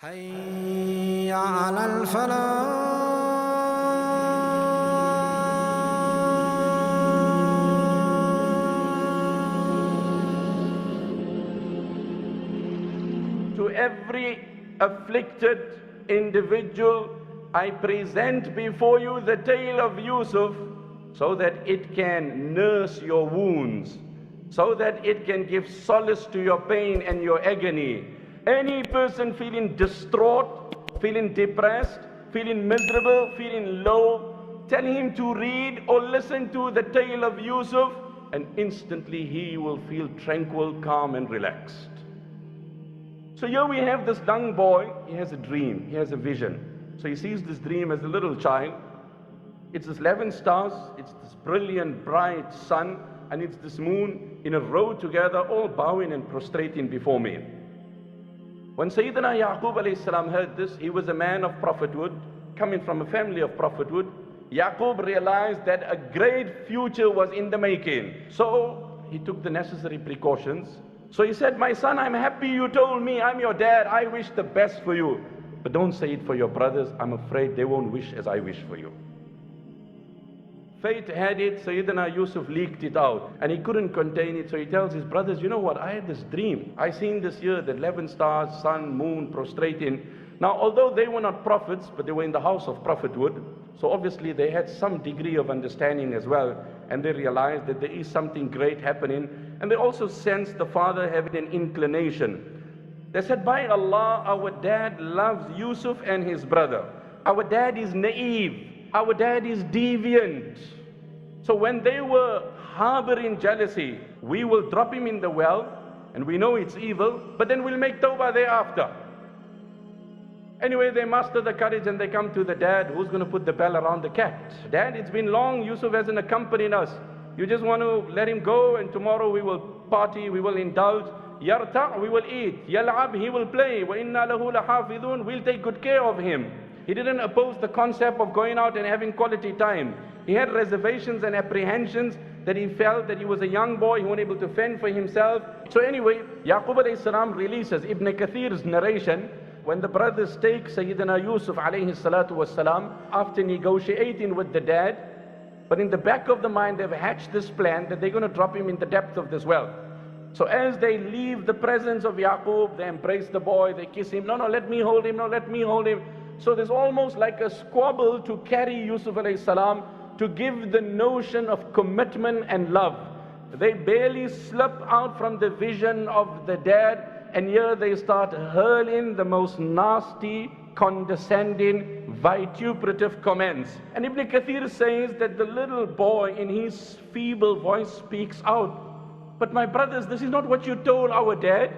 حي على الفلاح. To every afflicted individual, I present before you the tale of Yusuf so that it can nurse your wounds, so that it can give solace to your pain and your agony. Any person feeling distraught, feeling depressed, feeling miserable, feeling low, tell him to read or listen to the tale of Yusuf, and instantly he will feel tranquil, calm and relaxed. So here we have this young boy, he has a dream, he has a vision. So he sees this dream as a little child. It's this 11 stars, it's this brilliant, bright sun, and it's this moon in a row together, all bowing and prostrating before me. When Sayyidina Yaqub alayhi salam heard this, he was a man of prophethood, coming from a family of prophethood. Yaqub realized that a great future was in the making. So he took the necessary precautions. So he said, my son, I'm happy you told me, I'm your dad, I wish the best for you. But don't say it for your brothers, I'm afraid they won't wish as I wish for you. Fate had it, Sayyidina Yusuf leaked it out, and he couldn't contain it, so he tells his brothers, you know what, I had this dream. I seen this year, the 11 stars, sun, moon, prostrating. Now, although they were not prophets, but they were in the house of prophethood, so obviously they had some degree of understanding as well, and they realized that there is something great happening, and they also sensed the father having an inclination. They said, by Allah, our dad loves Yusuf and his brother. Our dad is naive. Our dad is deviant. So when they were harboring jealousy, we will drop him in the well, and we know it's evil, but then we'll make tawbah thereafter. Anyway, they muster the courage and they come to the dad, who's going to put the bell around the cat. Dad, it's been long, Yusuf hasn't accompanied us. You just want to let him go, and tomorrow we will party, we will indulge. Yarta', we will eat. Yal'ab, he will play. Wa inna lahu lahafidhun, we'll take good care of him. He didn't oppose the concept of going out and having quality time. He had reservations and apprehensions that he felt that he was a young boy, he wasn't able to fend for himself. So anyway, Yaqub alayhi salam releases Ibn Kathir's narration, when the brothers take Sayyidina Yusuf alayhi salatu wasalam, after negotiating with the dad, but in the back of the mind they've hatched this plan that they're going to drop him in the depth of this well. So as they leave the presence of Yaqub, they embrace the boy, they kiss him, no, let me hold him, no, let me hold him. So there's almost like a squabble to carry Yusuf alayhi salam, to give the notion of commitment and love. They barely slip out from the vision of the dad, and here they start hurling the most nasty, condescending, vituperative comments. And Ibn Kathir says that the little boy in his feeble voice speaks out, but my brothers, this is not what you told our dad,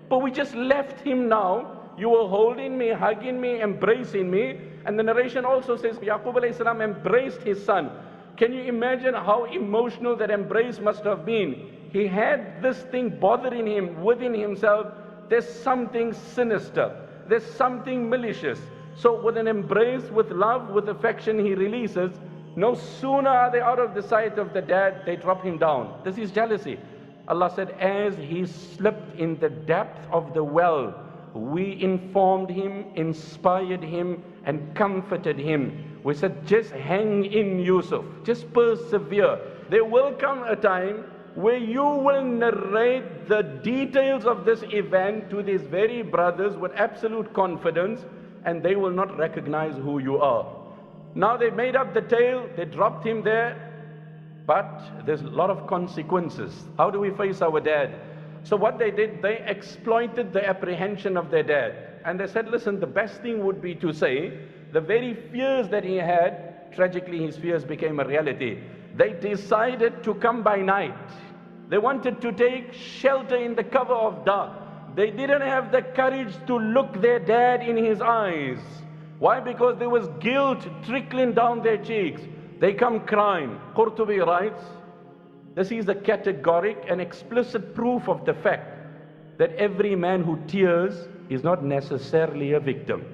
but we just left him now. You were holding me, hugging me, embracing me. And the narration also says Yaqub alayhi salam embraced his son. Can you imagine how emotional that embrace must have been? He had this thing bothering him within himself. There's something sinister. There's something malicious. So with an embrace, with love, with affection, he releases. No sooner are they out of the sight of the dad, they drop him down. This is jealousy. Allah said, as he slipped in the depth of the well, we informed him, inspired him, and comforted him. We said, just hang in, Yusuf. Just persevere. There will come a time where you will narrate the details of this event to these very brothers with absolute confidence, and they will not recognize who you are. Now they made up the tale, they dropped him there, but there's a lot of consequences. How do we face our dad? So what they did, they exploited the apprehension of their dad. And they said, listen, the best thing would be to say, the very fears that he had, tragically his fears became a reality. They decided to come by night. They wanted to take shelter in the cover of dark. They didn't have the courage to look their dad in his eyes. Why? Because there was guilt trickling down their cheeks. They come crying. Qurtubi writes, this is a categoric and explicit proof of the fact that every man who tears is not necessarily a victim.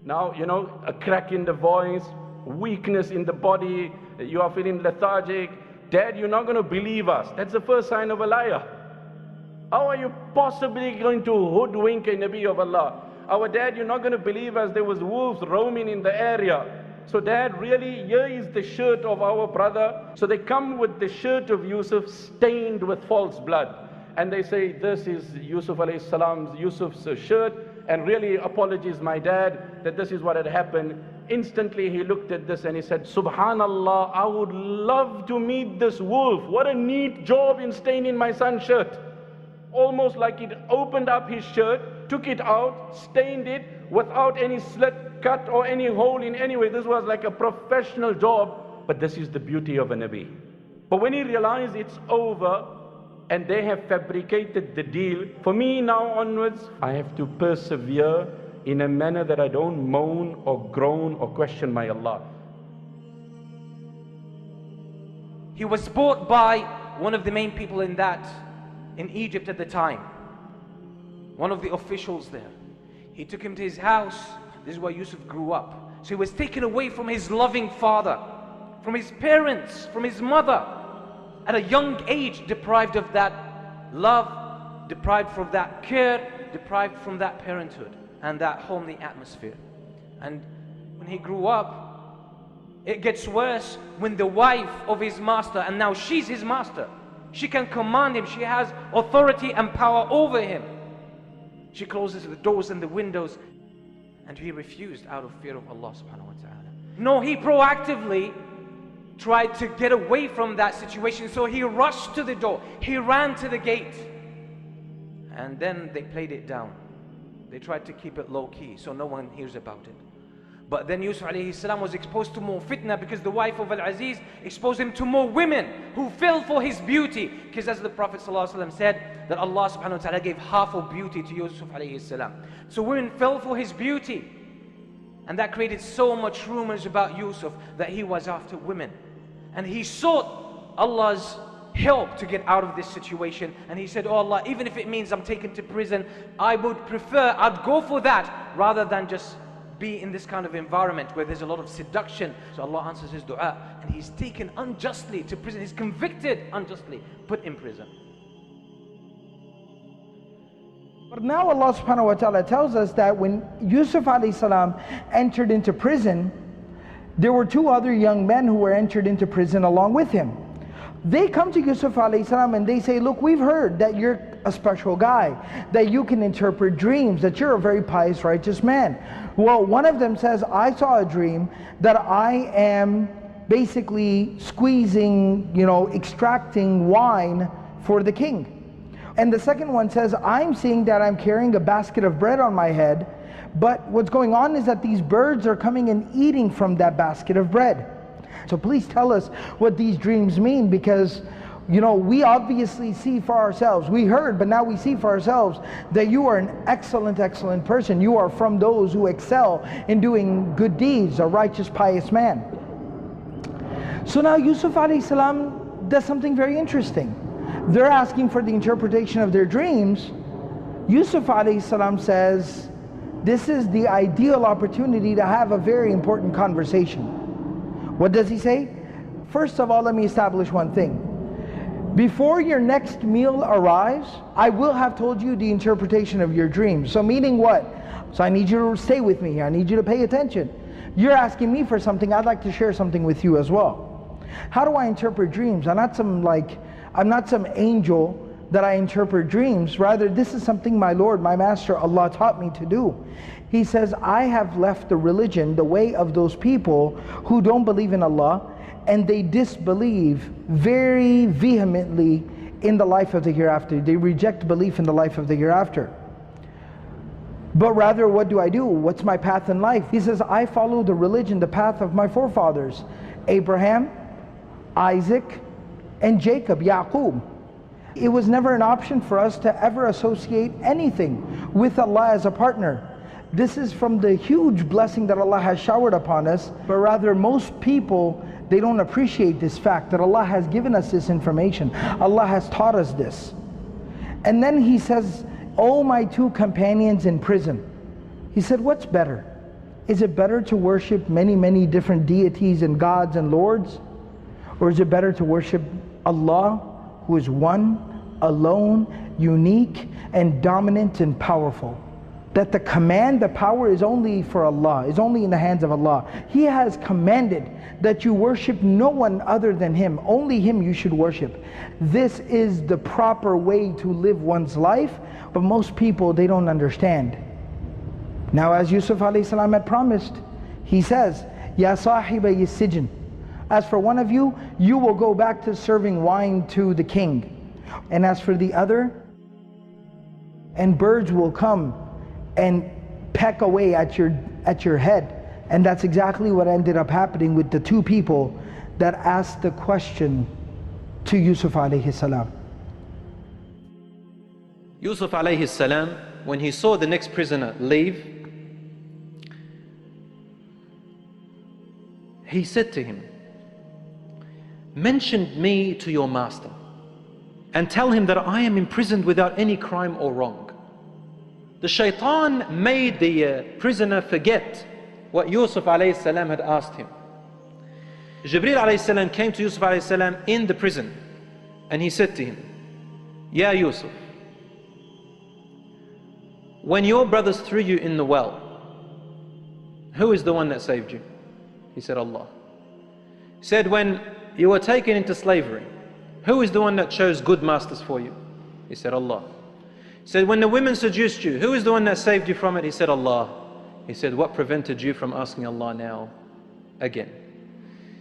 Now, you know, a crack in the voice, weakness in the body, you are feeling lethargic. Dad, you're not going to believe us. That's the first sign of a liar. How are you possibly going to hoodwink a Nabi of Allah? Our dad, you're not going to believe us, there was wolves roaming in the area. So dad, really, here is the shirt of our brother. So they come with the shirt of Yusuf stained with false blood. And they say, this is Yusuf alayhi salam's, Yusuf's shirt. And really, apologies my dad, that this is what had happened. Instantly he looked at this and he said, Subhanallah, I would love to meet this wolf. What a neat job in staining my son's shirt. Almost like it opened up his shirt, took it out, stained it without any slit, cut or any hole in any way. This was like a professional job. But this is the beauty of a Nabi. But when he realized it's over and they have fabricated the deal, for me now onwards, I have to persevere in a manner that I don't moan or groan or question my Allah. He was bought by one of the main people in Egypt at the time. One of the officials there. He took him to his house. This is where Yusuf grew up. So he was taken away from his loving father, from his parents, from his mother. At a young age, deprived of that love, deprived from that care, deprived from that parenthood and that homely atmosphere. And when he grew up, it gets worse when the wife of his master, and now she's his master, she can command him, she has authority and power over him. She closes the doors and the windows, and he refused out of fear of Allah subhanahu wa ta'ala. No, he proactively tried to get away from that situation, so he rushed to the door, he ran to the gate, and then they played it down. They tried to keep it low-key so no one hears about it. But then Yusuf alayhi salam was exposed to more fitna, because the wife of Al-Aziz exposed him to more women who fell for his beauty. Because as the Prophet ﷺ said, that Allah subhanahu wa ta'ala gave half of beauty to Yusuf alayhi salam. So women fell for his beauty. And that created so much rumors about Yusuf that he was after women. And he sought Allah's help to get out of this situation. And he said, oh Allah, even if it means I'm taken to prison, I'd go for that rather than just be in this kind of environment where there's a lot of seduction. So Allah answers his dua, and he's taken unjustly to prison. He's convicted unjustly, put in prison. But now Allah subhanahu wa ta'ala tells us that when Yusuf alayhi salam entered into prison, there were two other young men who were entered into prison along with him. They come to Yusuf alayhi salam and they say, look, we've heard that you're a special guy, that you can interpret dreams, that you're a very pious, righteous man. Well, one of them says, I saw a dream that I am basically squeezing, extracting wine for the king. And the second one says, I'm seeing that I'm carrying a basket of bread on my head, but what's going on is that these birds are coming and eating from that basket of bread. So please tell us what these dreams mean, because we obviously see for ourselves, we heard, but now we see for ourselves that you are an excellent, excellent person. You are from those who excel in doing good deeds, a righteous, pious man. So now Yusuf alayhi salam does something very interesting. They're asking for the interpretation of their dreams. Yusuf alayhi salam says, this is the ideal opportunity to have a very important conversation. What does he say? First of all, let me establish one thing. Before your next meal arrives, I will have told you the interpretation of your dreams. So meaning what? So I need you to stay with me here. I need you to pay attention. You're asking me for something, I'd like to share something with you as well. How do I interpret dreams? I'm not some angel that I interpret dreams. Rather, this is something my Lord, my Master, Allah taught me to do. He says, I have left the religion, the way of those people who don't believe in Allah, and they disbelieve very vehemently in the life of the hereafter. They reject belief in the life of the hereafter. But rather, what do I do? What's my path in life? He says, I follow the religion, the path of my forefathers, Abraham, Isaac, and Jacob, Yaqub. It was never an option for us to ever associate anything with Allah as a partner. This is from the huge blessing that Allah has showered upon us, but rather most people, they don't appreciate this fact that Allah has given us this information. Allah has taught us this. And then he says, oh my two companions in prison. He said, what's better? Is it better to worship many, many different deities and gods and lords? Or is it better to worship Allah, who is one, alone, unique, and dominant and powerful? that the command, the power is only for Allah, is only in the hands of Allah. He has commanded that you worship no one other than Him. Only Him you should worship. This is the proper way to live one's life, but most people, they don't understand. Now, as Yusuf alayhi salam had promised, he says, Ya sahiba yisijn. As for one of you, you will go back to serving wine to the king. And as for the other, and birds will come and peck away at your head. And that's exactly what ended up happening with the two people that asked the question to Yusuf alayhi salam. Yusuf alayhi salam, when he saw the next prisoner leave, he said to him, mention me to your master and tell him that I am imprisoned without any crime or wrong. The shaitan made the prisoner forget what Yusuf alayhi salam had asked him. Jibreel alayhi salam came to Yusuf alayhi salam in the prison, and he said to him, Ya Yusuf, when your brothers threw you in the well, who is the one that saved you? He said, Allah. He said, when you were taken into slavery, who is the one that chose good masters for you? He said, Allah. He said, when the women seduced you, who is the one that saved you from it? He said, Allah. He said, what prevented you from asking Allah now again?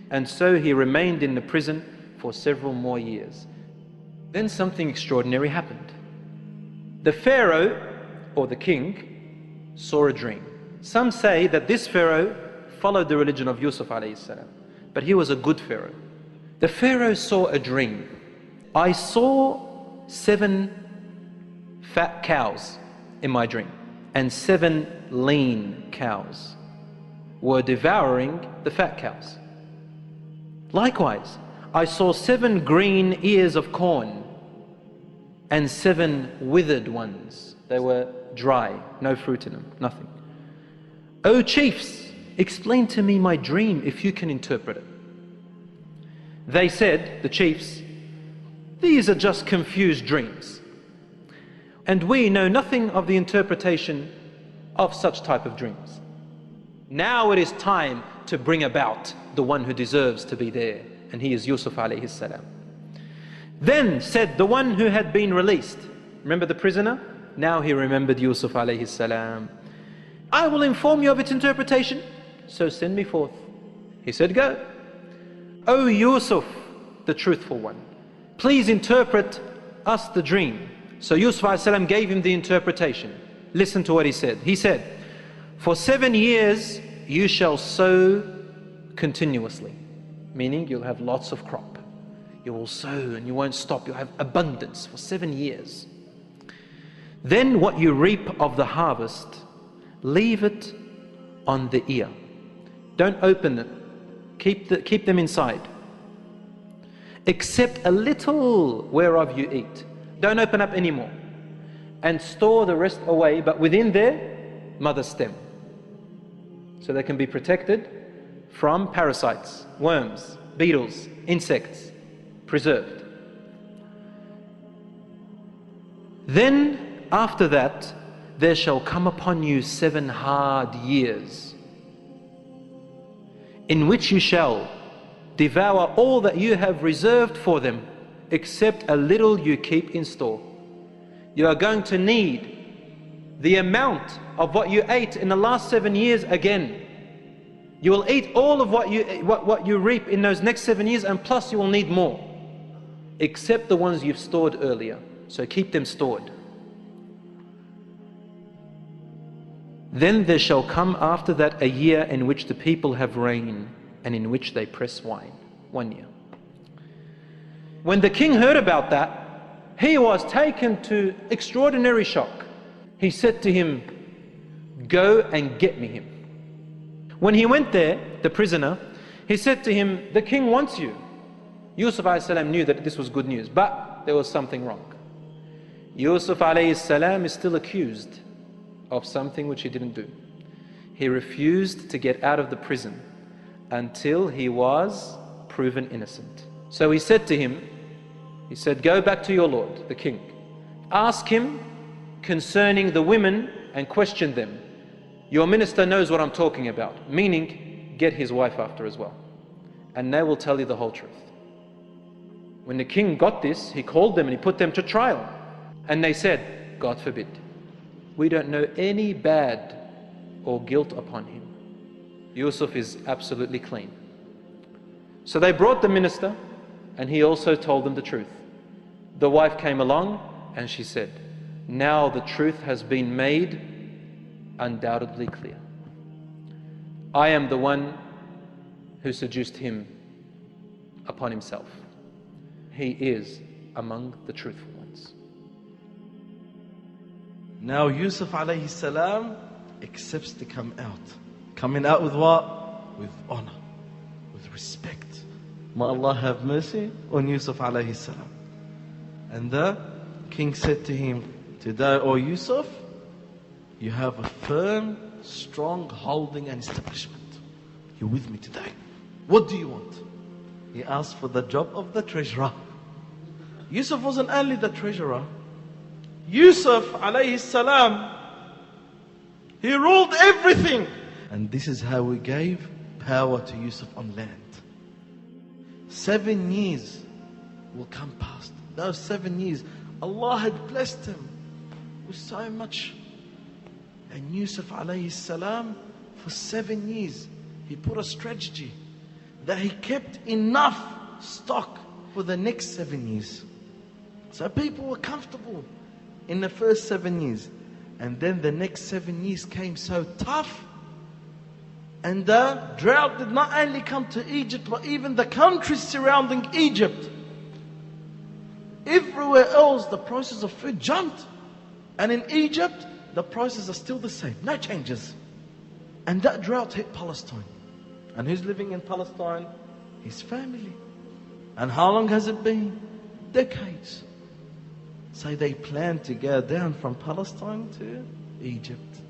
And so he remained in the prison for several more years. Then something extraordinary happened. The Pharaoh, or the king, saw a dream. Some say that this Pharaoh followed the religion of Yusuf alayhi salam, but he was a good Pharaoh. The Pharaoh saw a dream. I saw 7 fat cows in my dream, and 7 lean cows were devouring the fat cows. Likewise, I saw 7 green ears of corn and 7 withered ones. They were dry, no fruit in them, nothing. O chiefs, explain to me my dream if you can interpret it. They said, the chiefs, these are just confused dreams, and we know nothing of the interpretation of such type of dreams. Now it is time to bring about the one who deserves to be there, and he is Yusuf alayhi salam. Then said the one who had been released, remember the prisoner? Now he remembered Yusuf alayhi salam. I will inform you of its interpretation, so send me forth. He said, go. O Yusuf, the truthful one, please interpret us the dream. So Yusuf alayhi salam gave him the interpretation. Listen to what he said. He said, for 7 years you shall sow continuously, meaning you'll have lots of crop. You will sow and you won't stop. You'll have abundance for 7 years. Then what you reap of the harvest, leave it on the ear. Don't open it. Keep them inside. Except a little whereof you eat. Don't open up anymore. And store the rest away, but within their mother stem. So they can be protected from parasites, worms, beetles, insects, preserved. Then after that, there shall come upon you 7 hard years, in which you shall devour all that you have reserved for them, except a little you keep in store. You are going to need the amount of what you ate in the last 7 years again. You will eat all of what you reap in those next 7 years, and plus you will need more, except the ones you've stored earlier. So keep them stored. Then there shall come after that a year in which the people have rain, and in which they press wine. 1 year. When the king heard about that, he was taken to extraordinary shock. He said to him, go and get me him. When he went there, the prisoner, he said to him, the king wants you. Yusuf alayhi salam knew that this was good news, but there was something wrong. Yusuf alayhi salam is still accused of something which he didn't do. He refused to get out of the prison until he was proven innocent. So he said to him, go back to your lord, the king. Ask him concerning the women and questioned them. Your minister knows what I'm talking about, meaning get his wife after as well, and they will tell you the whole truth. When the king got this, he called them and he put them to trial. And they said, God forbid, we don't know any bad or guilt upon him. Yusuf is absolutely clean. So they brought the minister and he also told them the truth. The wife came along and she said, now the truth has been made undoubtedly clear. I am the one who seduced him upon himself. He is among the truthful ones. Now Yusuf alayhi salam accepts to come out. Coming out with what? With honor, with respect. May Allah have mercy on Yusuf alayhi salam. And the king said to him, today, O Yusuf, you have a firm, strong holding and establishment. You're with me today. What do you want? He asked for the job of the treasurer. Yusuf wasn't only the treasurer. Yusuf alayhi salam, he ruled everything. And this is how we gave power to Yusuf on land. 7 years will come past. Those 7 years, Allah had blessed him with so much. And Yusuf alayhi salam, for 7 years, he put a strategy that he kept enough stock for the next 7 years. So people were comfortable in the first 7 years. And then the next 7 years came so tough. And the drought did not only come to Egypt, but even the countries surrounding Egypt. Everywhere else, the prices of food jumped. And in Egypt, the prices are still the same, no changes. And that drought hit Palestine. And who's living in Palestine? His family. And how long has it been? Decades. So they planned to go down from Palestine to Egypt.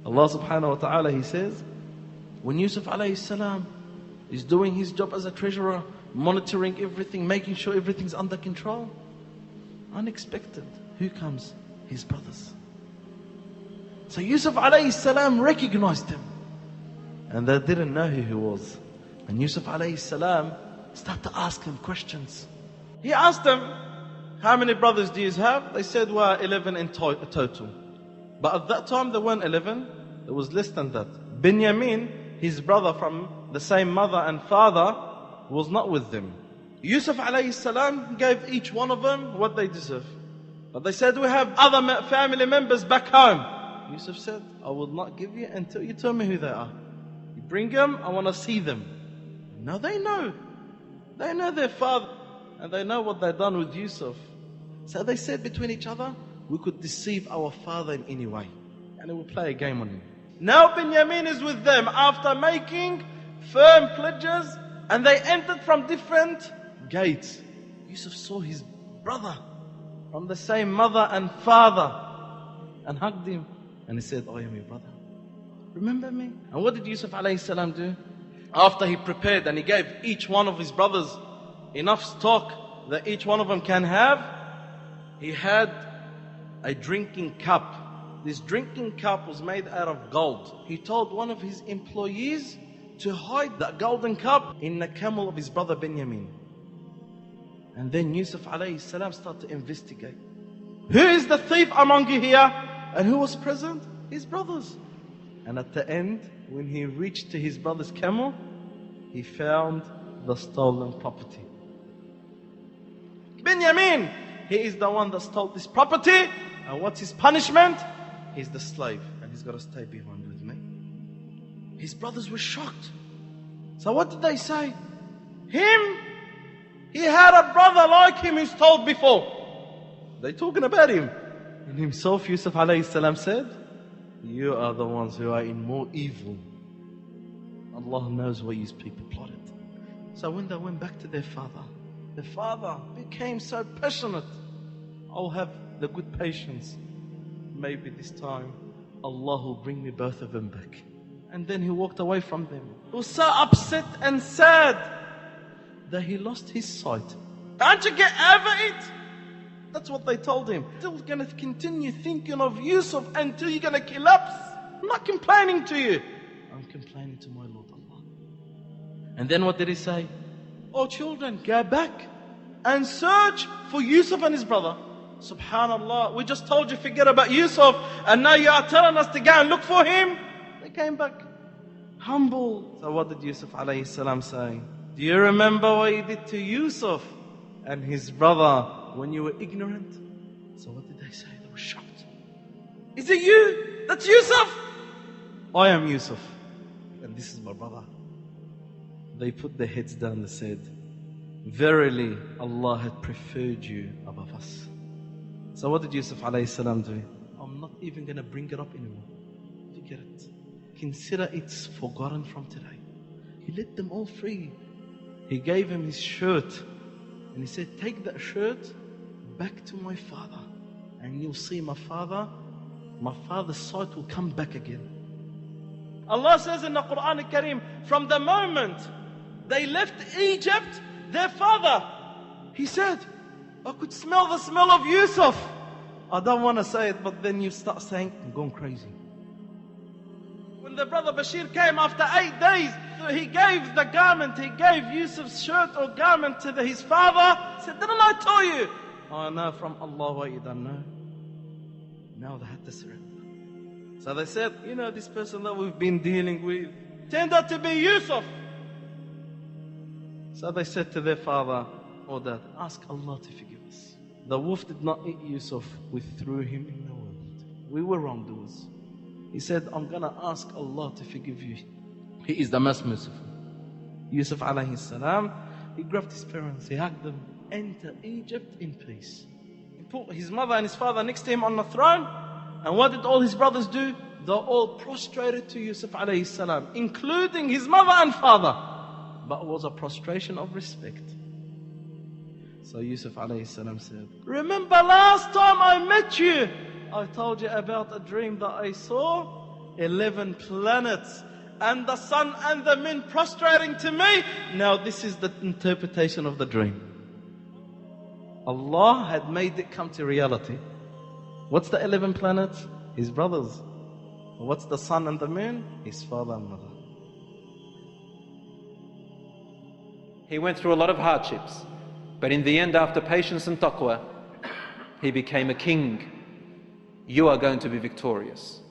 Allah subhanahu wa ta'ala, He says, when Yusuf alayhi salam is doing his job as a treasurer, monitoring everything, making sure everything's under control, unexpected, who comes? His brothers. So Yusuf alayhi salam recognized him. And they didn't know who he was. And Yusuf alayhi salam started to ask him questions. He asked them, how many brothers do you have? They said, well, 11 in total. But at that time, there weren't 11. There was less than that. Binyamin, his brother from the same mother and father, was not with them. Yusuf alayhi salam gave each one of them what they deserve. But they said, we have other family members back home. Yusuf said, I will not give you until you tell me who they are. You bring them, I want to see them. Now they know. They know their father. And they know what they've done with Yusuf. So they said between each other, we could deceive our father in any way. And we will play a game on him. Now Binyamin is with them after making firm pledges. And they entered from different gates. Yusuf saw his brother from the same mother and father and hugged him. And he said, I am your brother. Remember me? And what did Yusuf alayhi salam do? After he prepared and he gave each one of his brothers enough stock that each one of them can have, he had a drinking cup. This drinking cup was made out of gold. He told one of his employees to hide that golden cup in the camel of his brother Binyamin. And then Yusuf alayhi salam started to investigate. Who is the thief among you here? And who was present? His brothers. And at the end, when he reached to his brother's camel, he found the stolen property. Binyamin, he is the one that stole this property. And what's his punishment? He's the slave. And he's got to stay behind with me. His brothers were shocked. So what did they say? Him? He had a brother like him who stole before. They're talking about him. And himself, Yusuf alayhi salam said, you are the ones who are in more evil. Allah knows what these people plotted. So when they went back to their father became so passionate. I'll have the good patience. Maybe this time Allah will bring me both of them back. And then he walked away from them. He was so upset and sad that he lost his sight. Can't you get over it? That's what they told him. Still going to continue thinking of Yusuf until you're going to collapse. I'm not complaining to you. I'm complaining to my Lord Allah. And then what did he say? Oh children, go back and search for Yusuf and his brother. Subhanallah, we just told you forget about Yusuf, and now you are telling us to go and look for him. They came back humble. So what did Yusuf alayhi salam say? Do you remember what you did to Yusuf and his brother when you were ignorant? So what did they say? They were shocked. Is it you? That's Yusuf? I am Yusuf, and this is my brother. They put their heads down and said, verily Allah had preferred you above us. So what did Yusuf alayhi salam do? I'm not even going to bring it up anymore. Forget it. Consider it's forgotten from today. He let them all free. He gave him his shirt. And he said, take that shirt back to my father. And you'll see my father's sight will come back again. Allah says in the Quran al-Kareem, from the moment they left Egypt, their father, he said, I could smell the smell of Yusuf. I don't want to say it, but then you start saying, I'm going crazy. When the brother Bashir came after 8 days, he gave the garment, he gave Yusuf's shirt or garment to his father. He said, didn't I tell you? I know from Allah what you don't know. Now they had to surrender. So they said, you know, this person that we've been dealing with turned out to be Yusuf. So they said to their father, oh dad, ask Allah to forgive us. The wolf did not eat Yusuf, we threw him in the world. We were wrongdoers. He said, I'm going to ask Allah to forgive you. He is the most merciful. Yusuf alayhi salam, he grabbed his parents, he hugged them, enter Egypt in peace. He put his mother and his father next to him on the throne. And what did all his brothers do? They all prostrated to Yusuf alayhi salam, including his mother and father. But it was a prostration of respect. So Yusuf alayhi salam said, remember last time I met you, I told you about a dream that I saw, 11 planets and the sun and the moon prostrating to me. Now this is the interpretation of the dream. Allah had made it come to reality. What's the 11 planets? His brothers. What's the sun and the moon? His father and mother. He went through a lot of hardships, but in the end, after patience and taqwa, he became a king. You are going to be victorious.